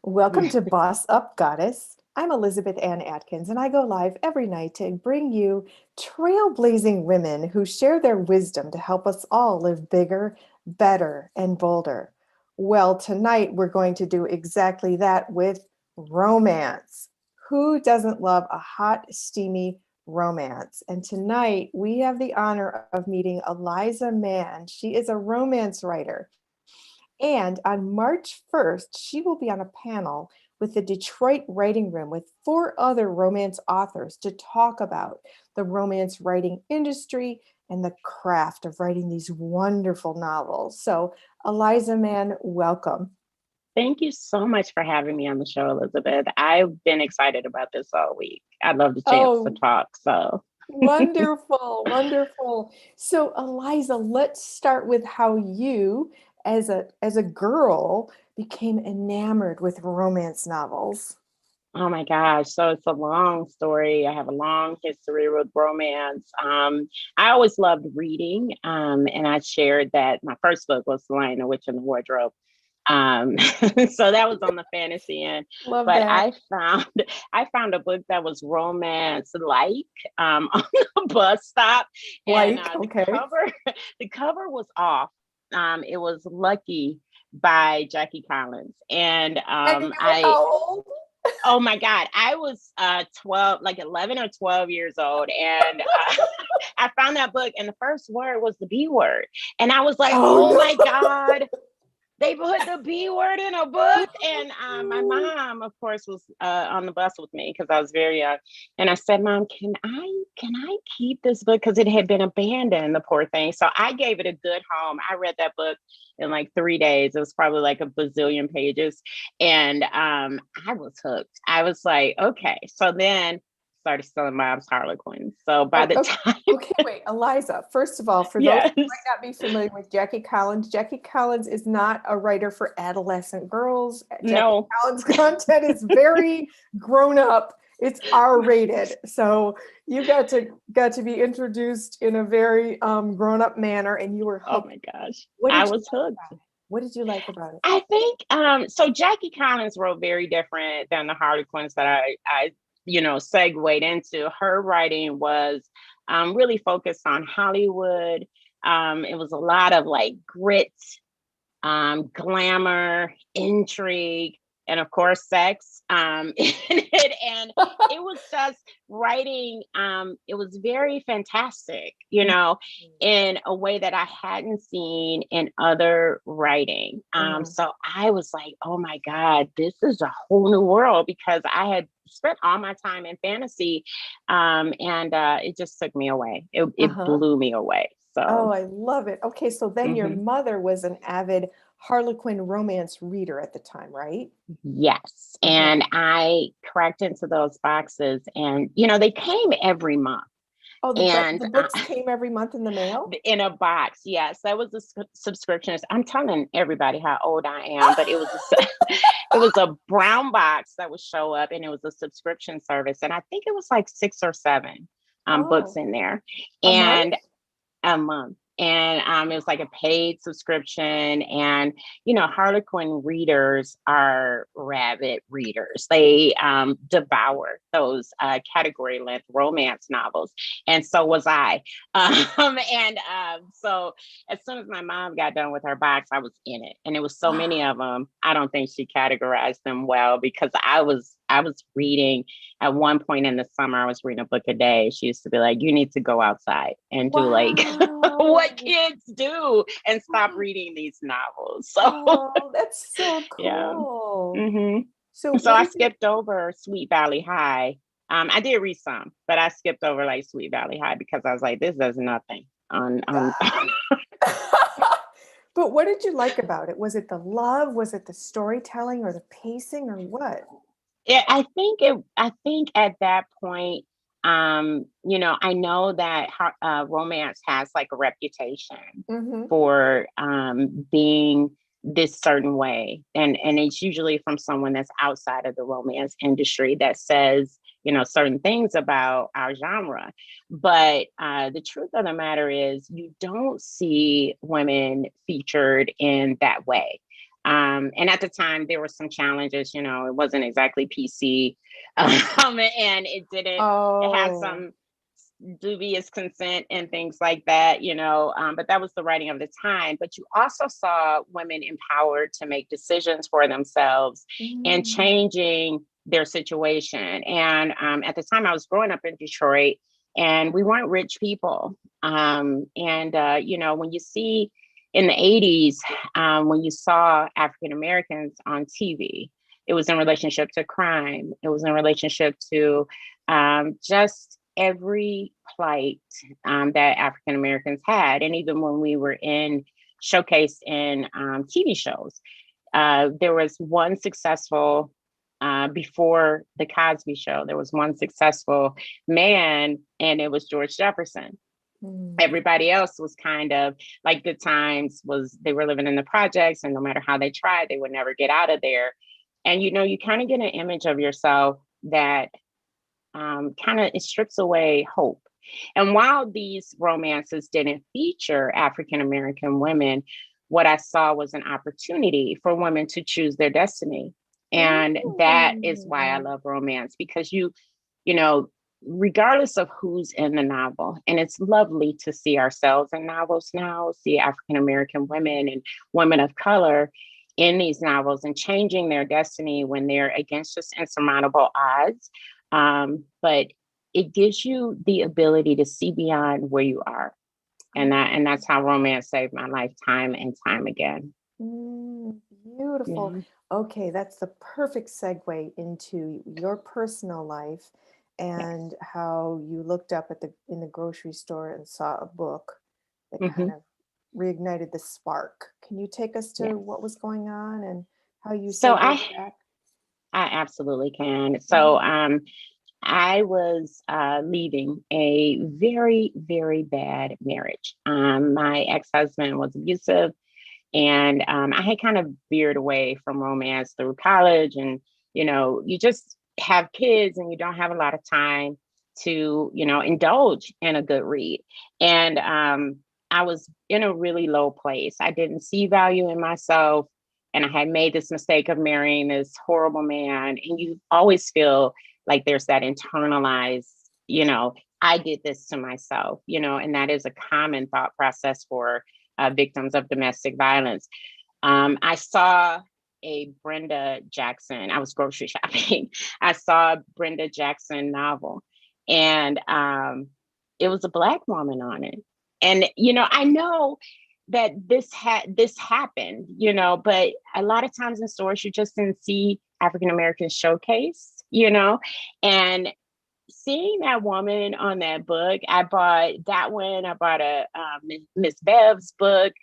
Welcome to Boss Up Goddess. I'm Elizabeth Ann Atkins, and I go live every night to bring you trailblazing women who share their wisdom to help us all live bigger, better, and bolder. Well, tonight we're going to do exactly that with romance. Who doesn't love a hot, steamy romance? And tonight we have the honor of meeting Aliza Mann. She is a romance writer. And on March 1st, she will be on a panel with the Detroit Writing Room with four other romance authors to talk about the romance writing industry and the craft of writing these wonderful novels. So, Aliza Mann, welcome. Thank you so much for having me on the show, Elizabeth. I've been excited about this all week. I love the chance to Oh, talk. So, wonderful, wonderful. So, Aliza, let's start with how you, as a girl, became enamored with romance novels. oh my gosh. So, it's a long story. I have a long history with romance. I always loved reading. And I shared that my first book was The Lion, the Witch, and the Wardrobe. So that was on the fantasy end. Love But that. I found a book that was romance like on the bus stop, and Like, the okay. cover the cover was off. It was Lucky by Jackie Collins, and And you were I how old? oh my God, I was 12, like 11 or 12 years old, and I found that book, and the first word was the B word, and I was like, Oh oh no. my God, they put the B word in a book. And my mom, of course, was on the bus with me because I was very young. And I said, Mom, can I keep this book? Because it had been abandoned, the poor thing. So I gave it a good home. I read that book in like 3 days. It was probably like a bazillion pages. And I was hooked. I was like, okay. So then started selling mom's Harlequin. So by Oh, the okay. time, Okay, wait, Eliza. First of all, for those yes, who might not be familiar with Jackie Collins is not a writer for adolescent girls. Jackie no. Collins content is very grown up. It's R-rated. So you got to be introduced in a very grown up manner, and you were Oh hooked. my gosh. What I did you was like hooked. about it? What did you like about it? I think so Jackie Collins wrote very different than the Harlequins that I segued into. Her writing was really focused on Hollywood. It was a lot of like grit, glamour, intrigue, and of course, sex in it. And it was just writing, it was very fantastic, in a way that I hadn't seen in other writing. Mhm. So I was like, oh my God, this is a whole new world because I had spent all my time in fantasy. And it just took me away. It Uh-huh. blew me away. Oh, So, I love it. Okay, so then your mhm. mother was an avid Harlequin romance reader at the time, right? Yes. Uh-huh. And I cracked into those boxes and, they came every month. Oh, And the books came every month in the mail? in a box, yes, that was a subscription. I'm telling everybody how old I am, but it was it was a brown box that would show up, and it was a subscription service. And I think it was like 6 or 7 books Oh, in there. a month? And a month. And it was like a paid subscription. And, Harlequin readers are rabid readers. They devour those category length romance novels. And so was I. So as soon as my mom got done with her box, I was in it. And it was so many Wow. of them. I don't think she categorized them well because I was reading at one point in the summer. I was reading a book a day. She used to be like, you need to go outside and do like what Wow. kids do and stop reading these novels. So, Oh, that's so yeah. cool. hmm So So what I did you skipped over Sweet Valley High. I did read some, but I skipped over like Sweet Valley High because I was like, this does nothing on But what did you like about it? Was it the love? Was it the storytelling or the pacing or what? I think at that point, I know that romance has like a reputation Mm-hmm. for being this certain way, and it's usually from someone that's outside of the romance industry that says certain things about our genre. But the truth of the matter is, you don't see women featured in that way. And at the time, there were some challenges. It wasn't exactly PC, and it had Oh. some dubious consent and things like that. But that was the writing of the time. But you also saw women empowered to make decisions for themselves and Mm. changing their situation. And at the time, I was growing up in Detroit, and we weren't rich people. When you see in the 80s, when you saw African Americans on TV, it was in relationship to crime. It was in relationship to just every plight that African Americans had. And even when we were showcased in TV shows, there was one successful, before the Cosby Show, there was one successful man, and it was George Jefferson. Mm. Everybody else was kind of like Good Times they were living in the projects, and no matter how they tried, they would never get out of there. And you kind of get an image of yourself that kind of, it strips away hope. And while these romances didn't feature African American women, what I saw was an opportunity for women to choose their destiny. And that is why I Mm. love romance, because you know, regardless of who's in the novel, and it's lovely to see ourselves in novels now, see African American women and women of color in these novels and changing their destiny when they're against just insurmountable odds. But it gives you the ability to see beyond where you are. And that's how romance saved my life time and time again. Beautiful. Yeah. Okay, that's the perfect segue into your personal life Yes. and how you looked up in the grocery store and saw a book that kind Hmm. of reignited the spark. Can you take us to Yes. what was going on and how you So segued I back? I absolutely can. Mm. So I was leaving a very, very bad marriage. My ex-husband was abusive, and I had kind of veered away from romance through college. And, you just have kids and you don't have a lot of time to, indulge in a good read. And I was in a really low place. I didn't see value in myself. And I had made this mistake of marrying this horrible man. And you always feel like there's that internalized, I did this to myself, and that is a common thought process for victims of domestic violence. I saw a Brenda Jackson, I was grocery shopping. I saw a Brenda Jackson novel, and it was a Black woman on it. And, I know that this happened, but a lot of times in stores, you just didn't see African Americans showcased, and seeing that woman on that book, I bought that one. I bought a Miss Bev's book,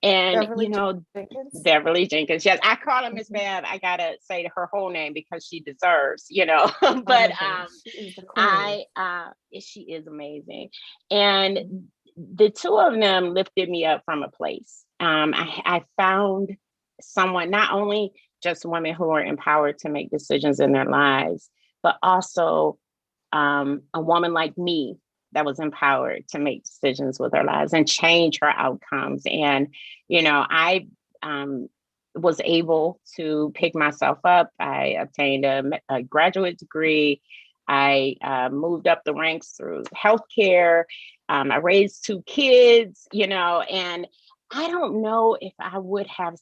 and Beverly Jenkins? Beverly Jenkins. Yes, I call her Miss Mhm. Bev. I gotta say her whole name because she deserves, Oh but my goodness, she is the queen. I she is amazing, and the two of them lifted me up from a place. I found someone, not only just women who are empowered to make decisions in their lives, but also a woman like me that was empowered to make decisions with her lives and change her outcomes. And, I was able to pick myself up. I obtained a graduate degree. I moved up the ranks through healthcare. I raised two kids, and I don't know if I would have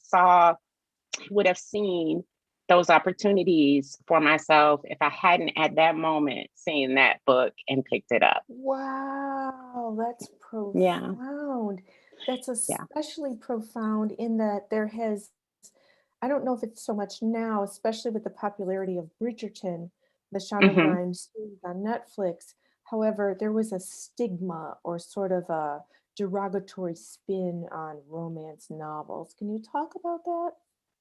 seen those opportunities for myself if I hadn't at that moment seen that book and picked it up. Wow, that's Yeah. profound. That's Yeah. especially profound in that there has, I don't know if it's so much now, especially with the popularity of Bridgerton, the Shonda Hmm. Rhimes series on Netflix. However, there was a stigma or sort of a derogatory spin on romance novels. Can you talk about that,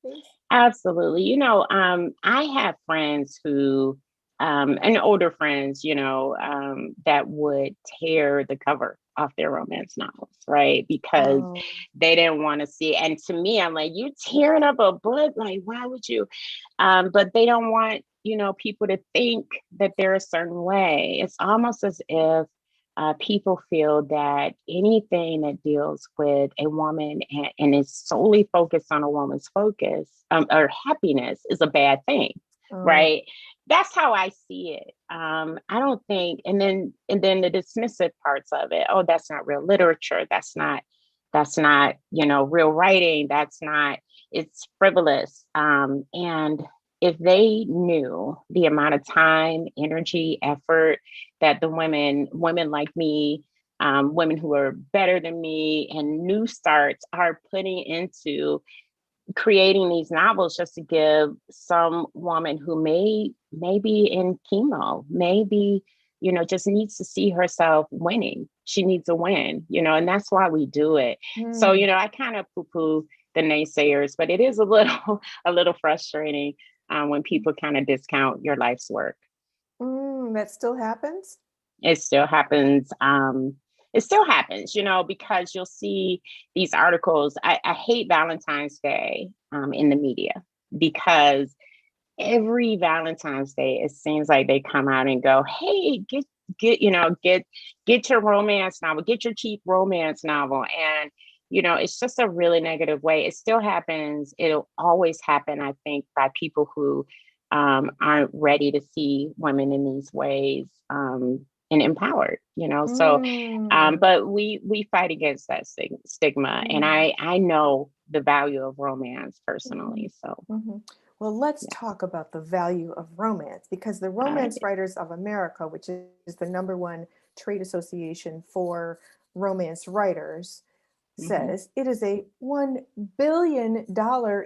please? Absolutely. I have friends and older friends, that would tear the cover off their romance novels, right? Because Oh, they didn't want to see it. And to me, I'm like, you tearing up a book? Like, why would you? But they don't want, people to think that they're a certain way. It's almost as if people feel that anything that deals with a woman and is solely focused on a woman's focus or happiness is a bad thing, Oh. right? That's how I see it. I don't think, and then the dismissive parts of it. Oh, that's not real literature. That's not real writing. That's not. It's frivolous. And if they knew the amount of time, energy, effort that the women like me, women who are better than me, and new starts are putting into creating these novels just to give some woman who may be in chemo, maybe just needs to see herself winning. She needs a win, and that's why we do it. So Mm. I kind of poo-poo the naysayers, but it is a little a little frustrating when people kind of discount your life's work. That still happens? It still happens. Because you'll see these articles. I hate Valentine's Day in the media because every Valentine's Day, it seems like they come out and go, "Hey, get your romance novel, get your cheap romance novel," and it's just a really negative way. It still happens. It'll always happen, I think, by people who aren't ready to see women in these ways. And empowered. So, Mm. but we fight against that stigma, and Mm. I know the value of romance Mhm. personally. So, Mhm. Well, let's yeah, talk about the value of romance because the all Romance right. Writers of America, which is the number one trade association for romance writers, Hmm. says it is a $1 billion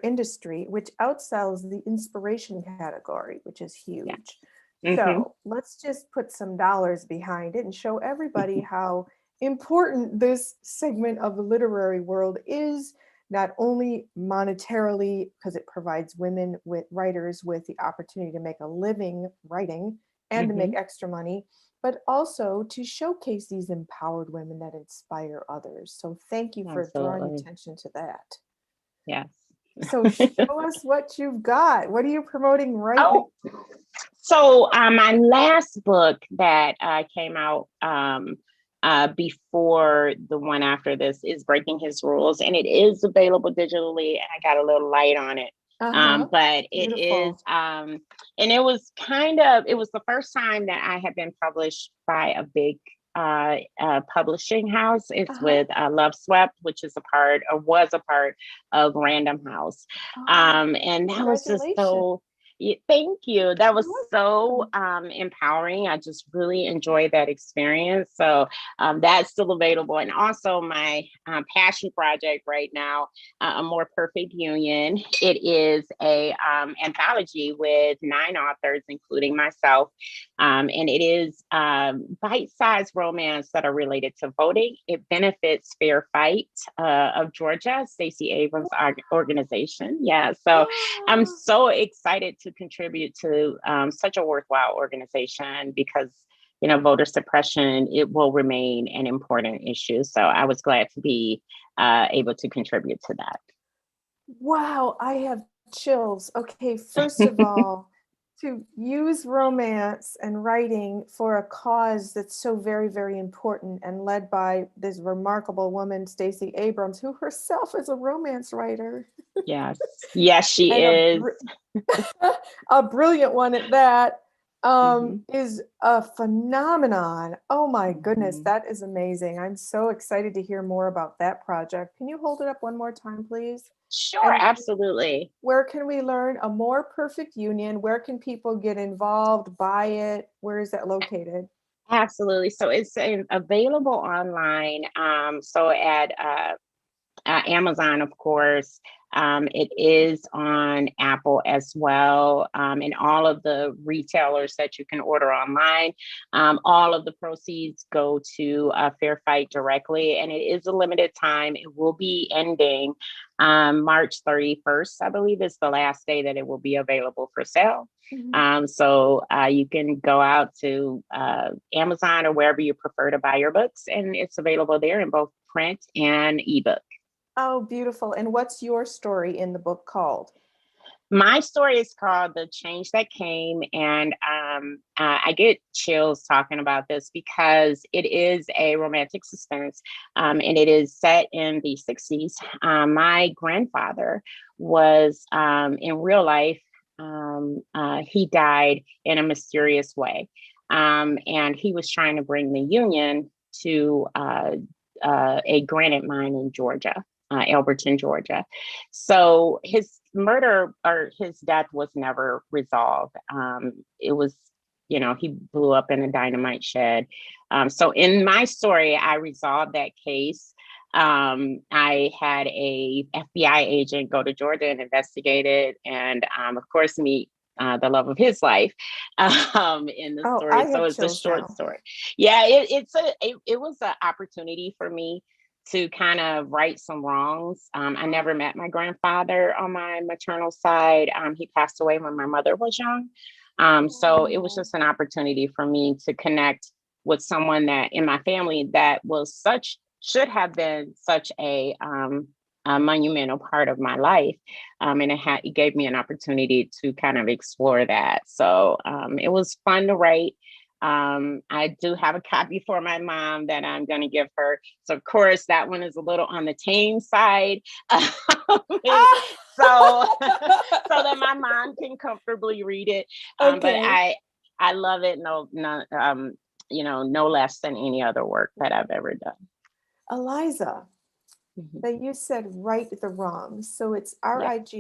industry, which outsells the inspiration category, which is Yeah. huge. Hmm. So let's just put some dollars behind it and show everybody how important this segment of the literary world is, not only monetarily, because it provides women with writers with the opportunity to make a living writing and to make Hmm. extra money, but also to showcase these empowered women that inspire others. So thank you for drawing Absolutely. attention to that. Yes. So show us what you've got. What are you promoting right now? Oh, so my last book that came out before the one after this is Breaking His Rules, and it is available digitally. And I got a little light on it, Uh-huh. but it is, Beautiful. and it was the first time that I have been published by a big publishing house. It's Uh-huh. with Love Swept, which is a part or was a part of Random House, Oh, and that was just congratulations. so. Yeah, thank you. That was You're so welcome. empowering. I just really enjoyed that experience. So that's still available. And also my passion project right now, A More Perfect Union. It is a anthology with 9 authors, including myself. And it is bite-sized romance that are related to voting. It benefits Fair Fight of Georgia, Stacey Abrams' organization. Yeah. So I'm Wow. so excited to contribute to such a worthwhile organization because voter suppression, it will remain an important issue. So I was glad to be able to contribute to Wow, I have chills. Okay, first of all, to use romance and writing for a cause that's so very, very important and led by this remarkable woman, Stacey Abrams, who herself is a romance writer yes, yes, she and is. a brilliant one at that, Hmm. is a phenomenon. Oh my goodness, Hmm. that is amazing. I'm so excited to hear more about that project. Can you hold it up one more time, please? Sure, And absolutely. where can we learn A More Perfect Union? Where can people get involved, buy it? Where is that located? Absolutely. So it's available online. So at Amazon, of course. It is on Apple as well, and all of the retailers that you can order online. All of the proceeds go to Fair Fight directly, and it is a limited time. It will be ending March 31st, I believe, is the last day that it will be available for sale. Mhm. So you can go out to Amazon or wherever you prefer to buy your books, and it's available there in both print and ebook. Oh, beautiful. And what's your story in the book called? My story is called The Change That Came. And I get chills talking about this because it is a romantic suspense, and it is set in the 60s. My grandfather was in real life, he died in a mysterious way. And he was trying to bring the Union to a granite mine in Georgia, Elberton, Georgia. So his murder or his death was never resolved. It was, he blew up in a dynamite shed. So in my story, I resolved that case. I had a FBI agent go to Georgia and investigate it, and of course meet the love of his life in the Oh, I story. So have it's a chills short now. story. Yeah, it was an opportunity for me to kind of right some wrongs. I never met my grandfather on my maternal side. He passed away when my mother was young. So it was Oh, just an opportunity for me to connect with someone that in my family that was should have been such a monumental part of my life. And it gave me an opportunity to kind of explore that. So it was fun to write. I do have a copy for my mom that I'm going to give her. So, of course, that one is a little on the tame side. And so, so that my mom can comfortably read it. But okay. I love it. No less than any other work that I've ever done. Eliza, Mhm. that you said right the wrongs. So it's Yeah. Right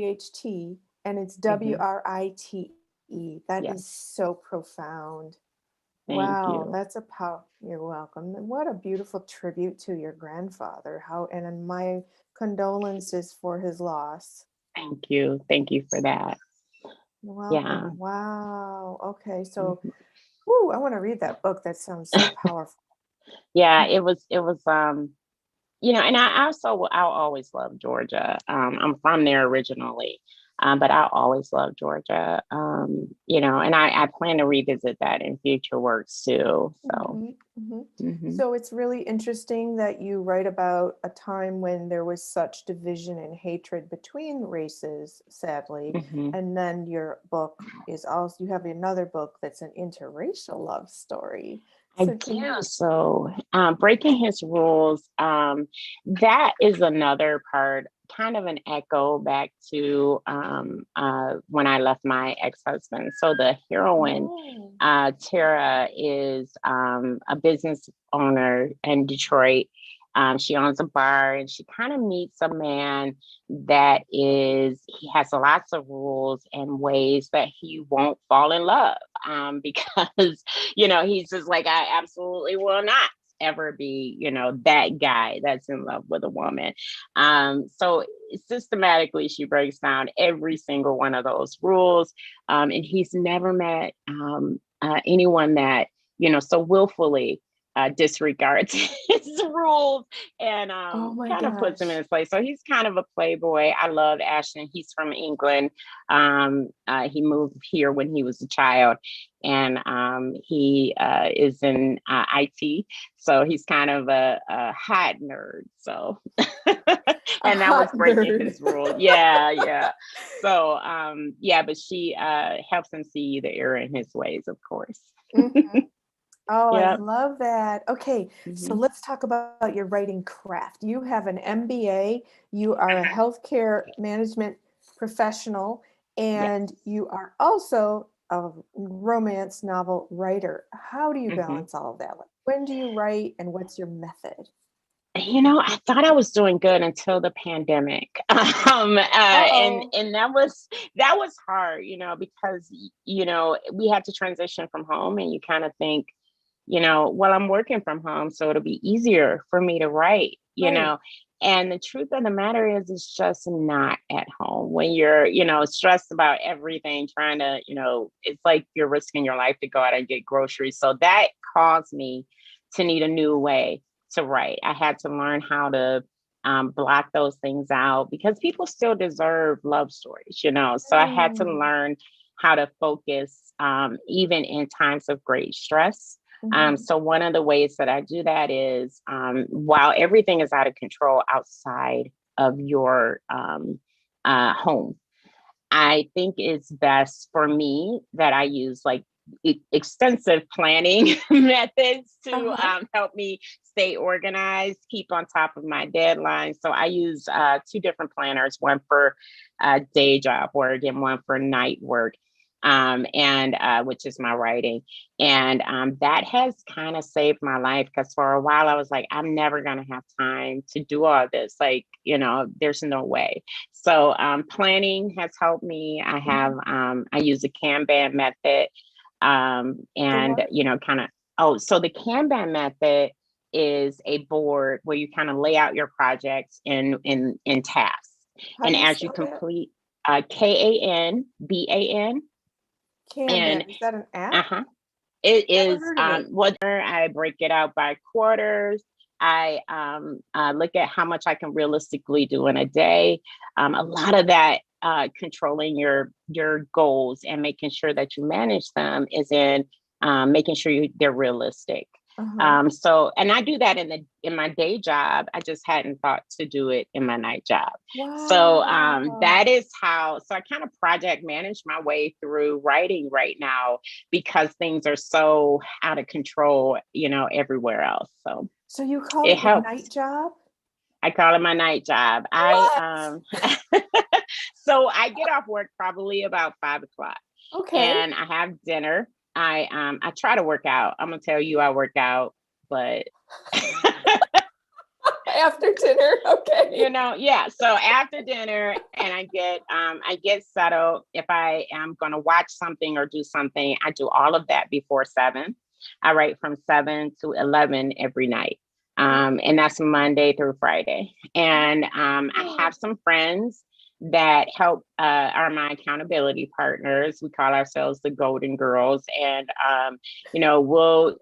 and it's Hmm. Write. That Yeah. is so profound. Thank Wow, you. that's a power. You're welcome. And what a beautiful tribute to your grandfather. How, and my condolences for his loss. Thank you. Thank you for that. You're Yeah. welcome. Wow. Okay, so, Mhm. whoo, I want to read that book. That sounds so powerful. Yeah. And I'll always love Georgia. I'm from there originally, but I'll always love Georgia. And I plan to revisit that in future works too. So, Mhm, mhm. hmm So it's really interesting that you write about a time when there was such division and hatred between races, sadly, hmm and then your book is also, you have another book that's an interracial love story. I So can do. you? So, breaking his rules, that is another part, kind of an echo back to when I left my ex-husband. So the heroine, Oh, Tara, is a business owner in Detroit. She owns a bar, and she kind of meets a man he has lots of rules and ways that he won't fall in love, because he's just like, I absolutely will not ever be, that guy that's in love with a woman. So systematically, she breaks down every single one of those rules. And he's never met anyone that, so willfully disregards his rules and oh my kind of puts him in gosh. his place. So he's kind of a playboy. I love Ashton. He's from England. He moved here when he was a child, and he is in IT. So he's kind of a hot nerd. So, A and that was hot breaking nerd. his rule. Yeah, yeah. So, yeah, but she helps him see the error in his ways, of course. Mhm. Oh, I Yeah. love that. Okay, so Hmm. let's talk about your writing craft. You have an MBA, you are a healthcare management professional, Yes. and you are also a romance novel writer. How do you Hmm. balance all of that? Like, when do you write and what's your method? I thought I was doing good until the pandemic. And Uh-oh. that was hard, because we had to transition from home, and you kind of think, well, I'm working from home, so it'll be easier for me to write, Right. And the truth of the matter is, it's just not at home when you're, stressed about everything, trying to, it's like you're risking your life to go out and get groceries. So that caused me to need a new way to write. I had to learn how to block those things out because people still deserve love stories, So I had to Mm. learn how to focus, even in times of great stress. Mhm. So one of the ways that I do that is, while everything is out of control outside of your home, I think it's best for me that I use like extensive planning methods to Uh-huh. help me stay organized, keep on top of my deadlines. So I use two different planners, one for day job work and one for night work, and which is my writing. And that has kind of saved my life because for a while I was like, I'm never going to have time to do all this. Like, there's no way. So planning has helped me. I use a Kanban method, The and what? kind of. Oh, so the Kanban method is a board where you kind of lay out your projects in tasks, How do and you as you spell that? complete, Kanban, and Kanban. Is that an app? uh-huh. It Never is heard of it. whether I break it out by quarters. I look at how much I can realistically do in a day. A lot of that controlling your goals and making sure that you manage them is in making sure they're realistic. Uh-huh. So, and I do that in my day job. I just hadn't thought to do it in my night job. So that Wow. is how. So I kind of project manage my way through writing right now because things are so out of control, everywhere else. So So you call it it your helps. night job? I call it my night job. What? So I get off work probably about 5 o'clock, Okay. and I have dinner. I try to work out. I'm gonna tell you I work out, but After dinner. Okay. yeah. So after dinner, and I get settled. If I am gonna watch something or do something, I do all of that before 7. I write from 7 to 11 every night. And that's Monday through Friday. And I have Wow. some friends that help, are my accountability partners. We call ourselves the Golden Girls. And, we'll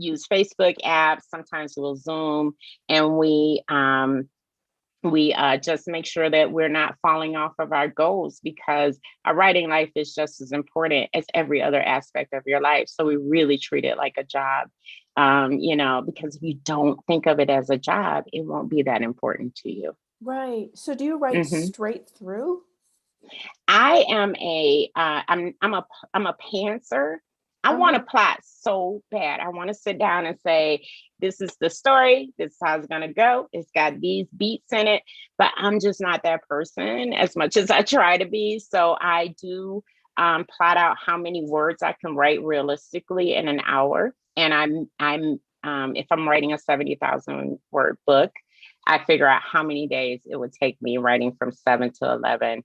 use Facebook apps. Sometimes we'll Zoom, and we just make sure that we're not falling off of our goals because our writing life is just as important as every other aspect of your life. So we really treat it like a job, because if you don't think of it as a job, it won't be that important to you. Right. So do you write hmm straight through? I am I'm a pantser. I want to Uh-huh. plot so bad. I want to sit down and say, this is the story. This is how it's gonna go. It's got these beats in it, but I'm just not that person as much as I try to be. So I do plot out how many words I can write realistically in an hour. And I'm if I'm writing a 70,000 word book, I figure out how many days it would take me writing from 7 to 11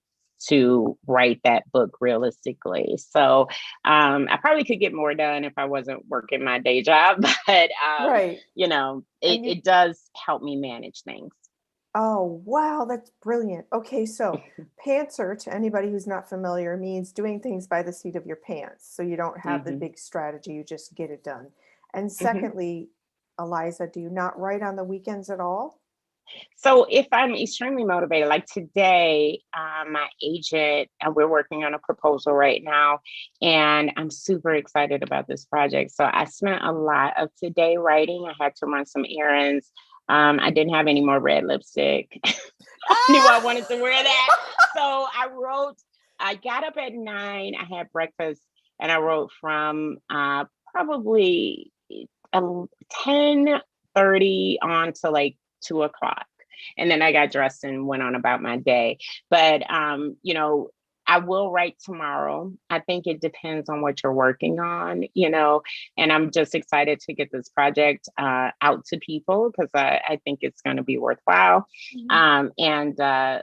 to write that book realistically. So I probably could get more done if I wasn't working my day job, but Right. And you it does help me manage things. Oh, wow, that's brilliant. Okay, so pantser, to anybody who's not familiar, means doing things by the seat of your pants. So you don't have the hmm big strategy, you just get it done. And hmm secondly, Eliza, do you not write on the weekends at all? So if I'm extremely motivated, like today, my agent and we're working on a proposal right now, and I'm super excited about this project. So I spent a lot of today writing. I had to run some errands. I didn't have any more red lipstick. I knew I wanted to wear that, so I wrote. I got up at 9. I had breakfast, and I wrote from probably 10:30 on to like 2 o'clock. And then I got dressed and went on about my day. But I will write tomorrow. I think it depends on what you're working on, and I'm just excited to get this project out to people because I think it's going to be worthwhile. Mhm. And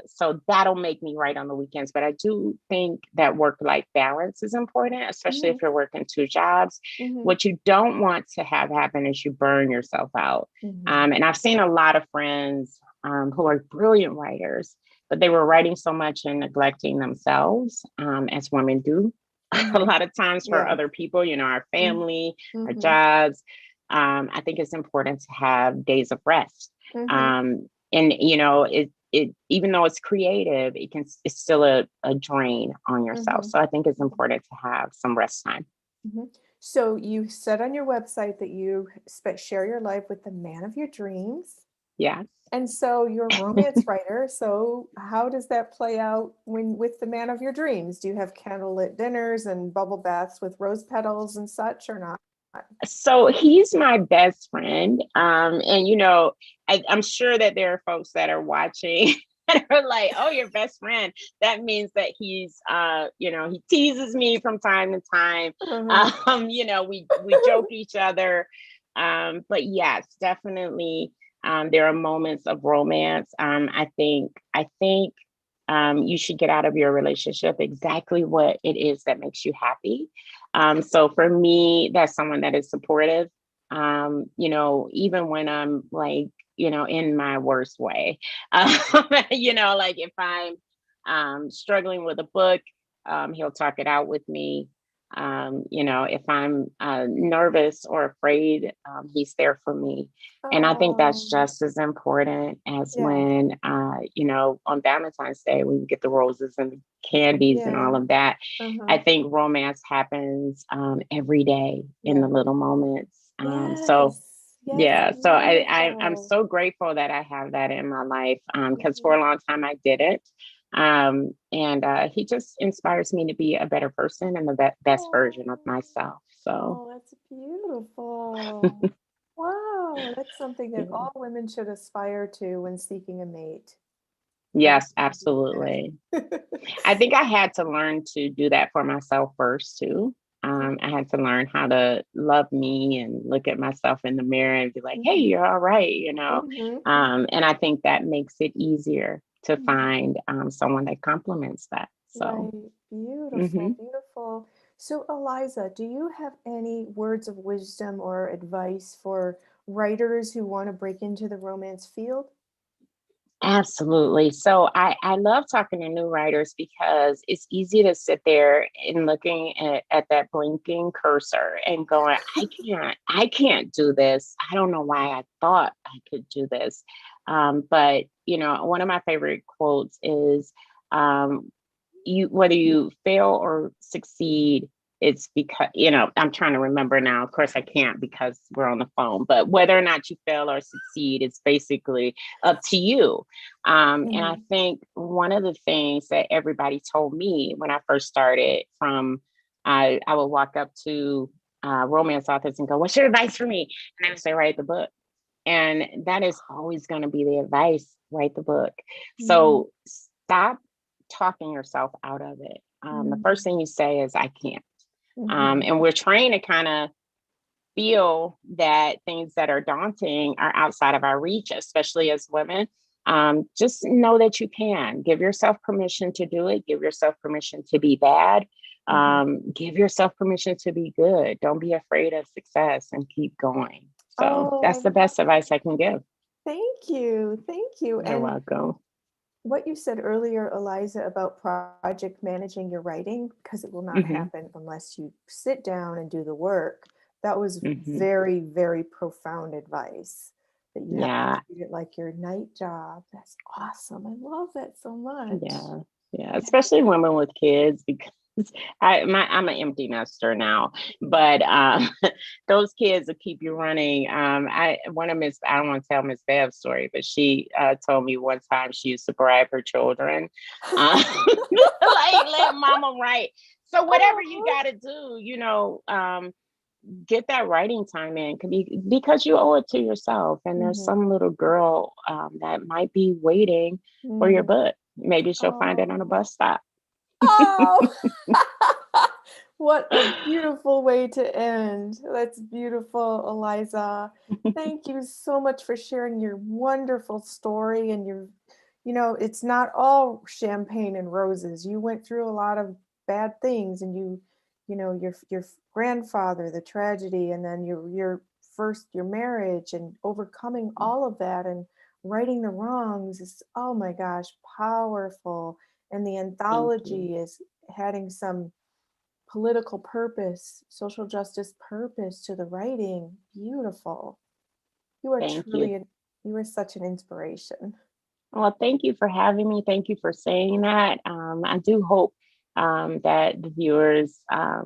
so that'll make me write on the weekends. But I do think that work-life balance is important, especially if Mhm. you're working two jobs. Mhm. What you don't want to have happen is you burn yourself out. Mhm. And I've seen a lot of friends who are brilliant writers, but they were writing so much and neglecting themselves, as women do a Mhm. lot of times for Yeah. other people, our Mhm. family, our Mhm. jobs. I think it's important to have days of rest. Mhm. And it even though it's creative, it's still a drain on yourself. Mhm. So I think it's Mhm. important to have some rest time. Mhm. So you said on your website that you share your life with the man of your dreams. Yes. And so you're a romance writer. So how does that play out when with the man of your dreams? Do you have candlelit dinners and bubble baths with rose petals and such or not? So he's my best friend. And I'm sure that there are folks that are watching and are like, oh, your best friend. That means that he's he teases me from time to time. Mhm. We joke each other. But yes, definitely there are moments of romance. I think you should get out of your relationship exactly what it is that makes you happy. So for me, that's someone that is supportive. Even when I'm like, in my worst way. Like if I'm struggling with a book, he'll talk it out with me. If I'm nervous or afraid, he's there for me. And I think that's Oh, just as important as yeah, when, on Valentine's Day, when you get the roses and the candies and yeah. all of that. I Uh-huh. think romance happens every day in Yeah. the little moments. So Yes. Yes. yeah, so I'm Beautiful. so grateful that I have that in my life, because for Mhm. a long time I didn't. And he just inspires me to be a better person and the best version of Oh, myself. So oh, that's beautiful. Wow, that's something that yeah. all women should aspire to when seeking a mate. For them Yes, to do absolutely. that. I think I had to learn to do that for myself first too. I had to learn how to love me and look at myself in the mirror and be like, "Hey, Mhm. you're all right." Mhm. And I think that makes it easier to Mhm. find someone that complements that. So, Right. Beautiful, mhm. beautiful. So, Eliza, do you have any words of wisdom or advice for writers who want to break into the romance field? Absolutely. So I love talking to new writers because it's easy to sit there and looking at that blinking cursor and going, I can't do this. I don't know why I thought I could do this. But one of my favorite quotes is, um, you whether you fail or succeed, it's because, I'm trying to remember now. Of course I can't because we're on the phone, but whether or not you fail or succeed, it's basically up to you. And I Mhm. think one of the things that everybody told me when I first started, from I would walk up to romance authors and go, "What's your advice for me?" And they would say, "Write the book." And that is always going to be the advice: write the book. Mhm. So stop talking yourself out of it. The first Mhm. thing you say is, "I can't." Mhm. And we're trained to kind of feel that things that are daunting are outside of our reach, especially as women. Just know that you can. Give yourself permission to do it. Give yourself permission to be bad. Mhm. Give yourself permission to be good. Don't be afraid of success and keep going. So Oh, I that's the love best advice I can give. Thank you. Thank you. You're And welcome. what you said earlier, Eliza, about project managing your writing, because it will not Hmm. happen unless you sit down and do the work. That was Hmm. very, very profound advice that you have to Yeah. treat it like your night job. That's awesome. I love that so much. Yeah, yeah, especially women with kids, because I'm an empty nester now, but those kids will keep you running. I don't want to tell Miss Bev's story, but she told me one time she used to bribe her children, like let mama write. So whatever you Oh. got to do, get that writing time in, because you owe it to yourself. And there's Mhm. some little girl that might be waiting for your Mhm. book. Maybe she'll find it on a Oh. bus stop. Oh. What a beautiful way to end. That's beautiful, Eliza. Thank you so much for sharing your wonderful story and it's not all champagne and roses. You went through a lot of bad things and your grandfather, the tragedy, and then your marriage and overcoming all of that and righting the wrongs is, oh my gosh, powerful. And the Thank you. anthology is adding some political purpose, social justice purpose to the writing. Beautiful. You are Thank you. truly you are such an inspiration. Well, thank you for having me. Thank you for saying that. I do hope that the viewers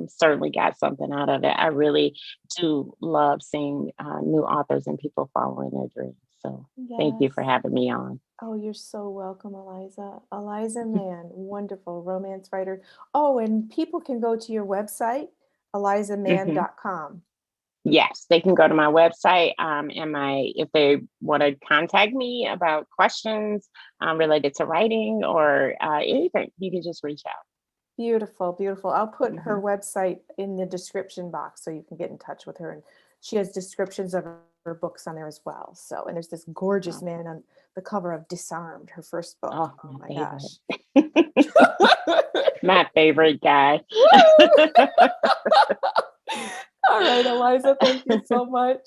certainly got something out of it. I really do love seeing new authors and people following their dreams. So thank you for Yes. having me on. Oh, you're so welcome, Eliza. Eliza Mann, wonderful romance writer. Oh, and people can go to your website, Mhm. elizamann.com. Yes, they can go to my website. If they want to contact me about questions related to writing or anything, you can just reach out. Beautiful, beautiful. I'll put her Hmm. website in the description box so you can get in touch with her. And she has descriptions of her books on there as well. So, and there's this gorgeous man Awesome. on the cover of Disarmed, her first book. Oh, Oh my my favorite. gosh. My favorite guy. All right, Eliza, thank you so much.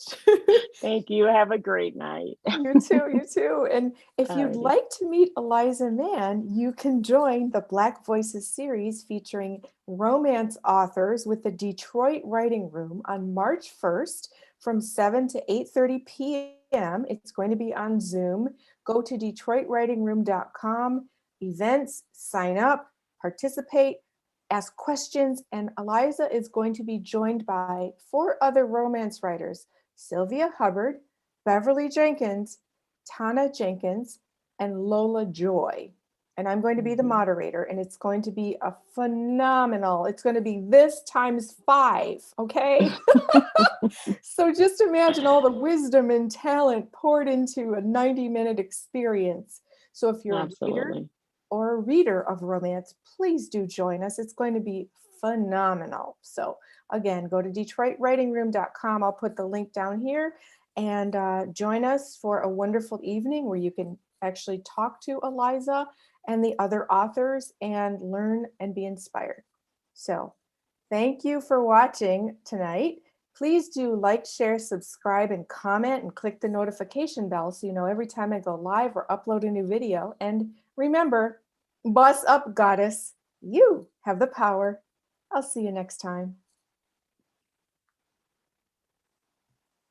Thank you. Have a great night. You too, you too. And if you'd Alrighty. like to meet Eliza Mann, you can join the Black Voices series featuring romance authors with the Detroit Writing Room on March 1st from 7 to 8:30 p.m. It's going to be on Zoom. Go to detroitwritingroom.com, events, sign up, participate, ask questions, and Eliza is going to be joined by 4 other romance writers, Sylvia Hubbard, Beverly Jenkins, Tana Jenkins, and Lola Joy. And I'm going to be the Mhm. moderator, and it's going to be a phenomenal, it's going to be this times 5, okay? So just imagine all the wisdom and talent poured into a 90-minute experience. So if you're a writer Absolutely. or a reader of romance, please do join us. It's going to be phenomenal. So again, go to detroitwritingroom.com. I'll put the link down here and join us for a wonderful evening where you can actually talk to Eliza and the other authors and learn and be inspired. So thank you for watching tonight. Please do like, share, subscribe, and comment, and click the notification bell so you know every time I go live or upload a new video. And remember, boss up, goddess. You have the power. I'll see you next time.